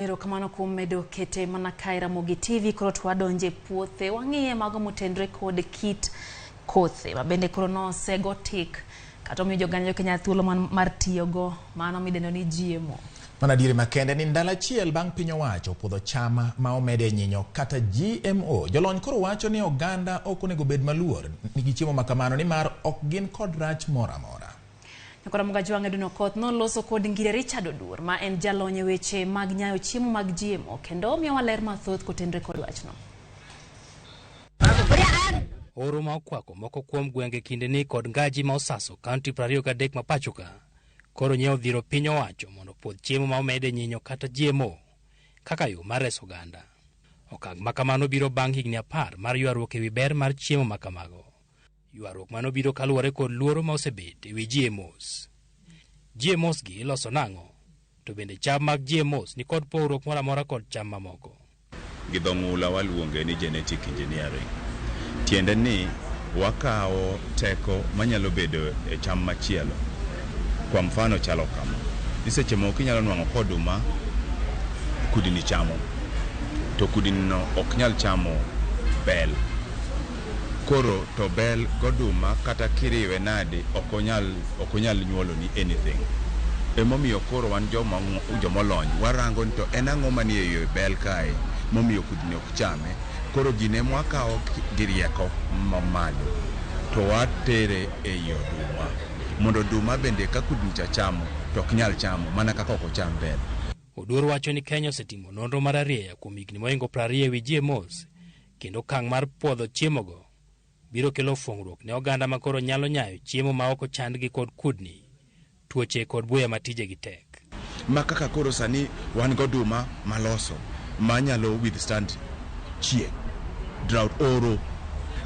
Erokamano kuom medo kete mana kae Ramogi TV. Koro twadonje puothe wang'iye mago motendre kod kit kothe mabende koro nosego tik kata omiyo joganya Kenya thuolo mar tiyogo mano midendo ni GMO. Mana diere makende ni ndalo achiel bang' piny owacho puodho chama ma omede nyinyo kata GMO. Jolony koro wacho ni oganda ok onego bed maluor nigi chiemo makamano ni mar ok gin kod rach mora mora. Nyakora Mugaji wange duno koth noloso kod ngire Richard Odur ma en jalony weche mag nyayo chiemo mag GMO kendo miyo waler mathoth kotenre kod wachno. Oro ma okwako moko kuom gwenge kinde ni kod ngaji ma osaso kaunti 23 ma pachoka koro nyiewo dhiro piny owacho mondo puoth chiemo ma omede nyinyo kata GMO kaka yo mar reso oganda. Okang' makamano biro bang' higni 10 mar ywaruok ewi ber mar chiemo makamago. Ywaruok mano biro kaluwore kod luoro ma osebet ewi GMOs. GMOs gi iloso nang'o to bende cham mag GMOs ni kod pogruok mora mora kod cham mamoko. Gidho ng'ula waluonge ni genetic engineering. Tiende ni wakao teko manyalo bedo e cham machielo. Kwa mfano chalo kama niseche moko inyalo nwang'o koduma kudini chamo to kudini no ok nyal chamo bel. Koro to bel goduma kata kiriwe nadi ok onyal nyuolo ni anything. Emomiyo koro wan jomolony warango to en ang'o manie yo bel kae momiyo kudini ok chame. Koro gine mwakao girieko mamalo to watere e yo duma mondo duma bende ka kudni chamo to ok nyal chamo mana kaka ok ocham bel. Odur wacho ni Kenya osetimo nonro mar ariyo kuom higni moingo 20 ewi GMOs kendo kang' mar puodho chiemogo biro kelo fuong'ruok ne oganda ma koro nyalo nyayo chiemo ma ok ochandgi kod kudni, tuoche kod buya matije gi tek. Ma kaka koro sani wan goduma maloso manyalo withstand chieng', drought, oro.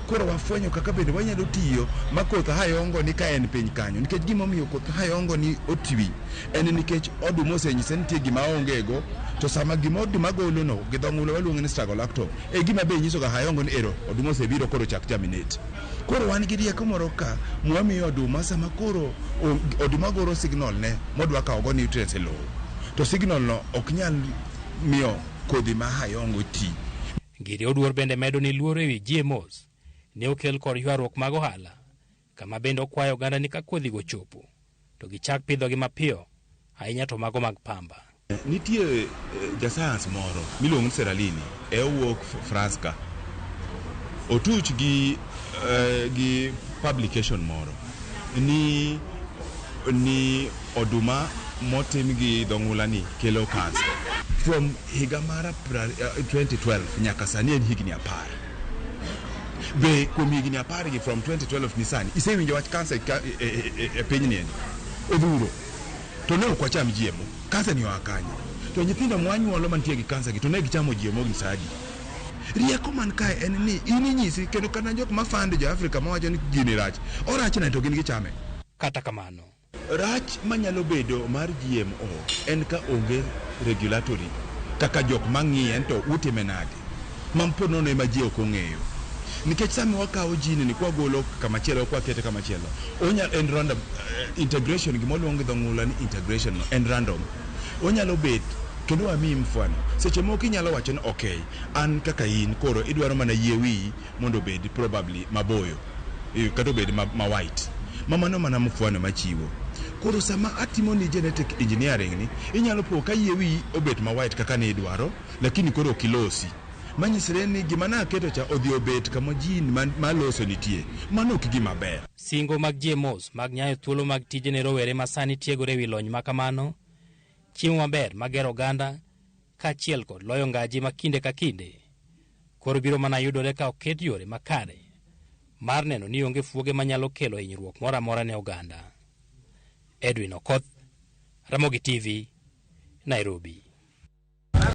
Koro wafwenyo kaka bende wanyalo tiyo makoth hayongo ni ka en piny kanyo nikech gima omiyo koth hayongo ni otwi en nikech oduma osenyise nitie gima ongego to sama gima oduma golo no gi dho ng'ula waluongo ni stragolacto e gima be nyiso ga hayongo ni ero oduma osebiro koro chak germinate. Koro wan gi rieko moro ka mwamiyo oduma sama koro oduma goro signal ne modwa kawo nutrients e lowo to signal no ok nyal miyo kodhi ma hayongo ti. Ngire Oduor bende medo ni luoro ewi GMOs ne okel kod ywaruok mag ohala kama bende okwayo oganda ni ka kodhigo chopo to gichak pidhogi mapiyo ahinya to mago mag pamba. Nitie jasayans moro miluongo ni Seralini owuok France ka otuch gi publication moro ni oduma motim gi dho ng'ula ni kelo cancer. From higa mara 2012 nyaka sani en higni 10. Be kuom higni 10 gi from 2012 ni sani isewinjo wach cancer e piny ni odhuro to ne ok wacham GMO. Cancer ni wakanye to nyithindo mwanyuolo mantie gi cancer gi to ne gichamo GMO gi sadi. Rieko man kae en ni inyisi kendo kana jok mafando jo Afrika mawacho ni gini rach orach na to gin gichame. Kata kamano rach manyalo bedo mar GMO en ka onge regulatory kaka jok mang'iye to utime nade mampono ne ma ji ok ong'eyo nikech sama wakawo jini ni kwa golo kamachielo kwa kete kamachielo en random integration gimoluongo gi dho ng'ula ni integration no en random onyalo bet kendo ami mfano seche moko inyalo wacho ni okay an kaka in koro idwaro mana yie wi mondo bed probably maboyo kata bed ma white mamano mana mfano machiwo. Koro sama atimo ni genetic engineering ni inyalo po ka yie wi obet ma white kaka ne idwaro lakini koro kilosi manyisre ni gima na keto cha odhi obet kama jin maloso nitie mano ok gima ber. Singo mag GMOs mag nyayo thuolo mag tije ne rowere ma sani tiegore wi lony makamano, chiemo maber magero oganda kaachiel kod loyo ngaji ma kinde ka kinde koro biro mana yudore ka oket yore makare mar neno ni onge fuoge manyalo kelo hinyruok mora mora ne oganda. Edwin Okoth, Ramogi TV, Nairobi.